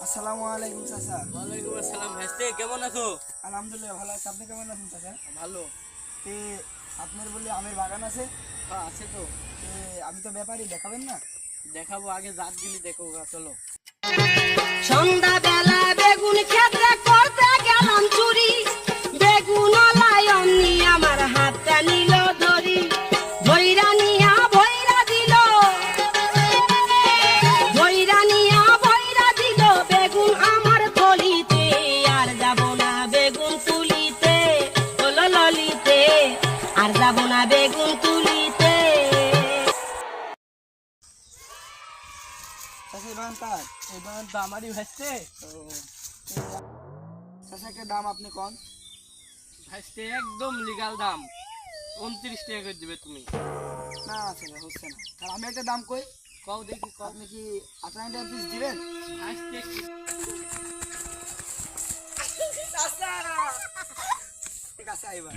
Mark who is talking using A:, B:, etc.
A: আসসালামু আলাইকুম চাচা।
B: ওয়ালাইকুম আসসালাম। ভাইস্তে কেমন আছো?
A: আলহামদুলিল্লাহ ভালো আছি। আপনি কেমন আছেন চাচা?
B: ভালো।
A: তে আপনার বলে আমের বাগান আছে?
B: হ্যাঁ আছে তো।
A: তে আমি তো ব্যাপারী, দেখাবেন না?
B: দেখাবো, আগে জাতগুলি দেখো গা, চলো।
C: সন্ধ্যাবেলা বেগুন ক্ষেত্রে করতে গেলাম চুরি, বেগুন অমনি আমার হাতটা নিল ধরি, ভৈরা নিয়া ভৈরা দিল, ভৈরা নিয়া ভৈরা দিল বেগুন আমার থলিতে, আর যাব না বেগুন তুলিতে, হলো ললিতে, আর যাব না বেগুন তুলিতে।
A: চাচা এই বাগান কার?
B: এই বাগান তো আমারই ভাইস্তে।
A: চাচা একটা দাম আপনি কন।
B: ভাইস্তে একদম লিগাল দাম, 29 টাকা করে দিবে তুমি।
A: না চাচা হচ্ছে না, আর আমি একটা দাম কই।
B: কও দেখি, কও।
A: আপনি কি 18 টাকা পিস দিবেন?
B: ভাইস্তে
A: চাচা ঠিক আছে আইবা।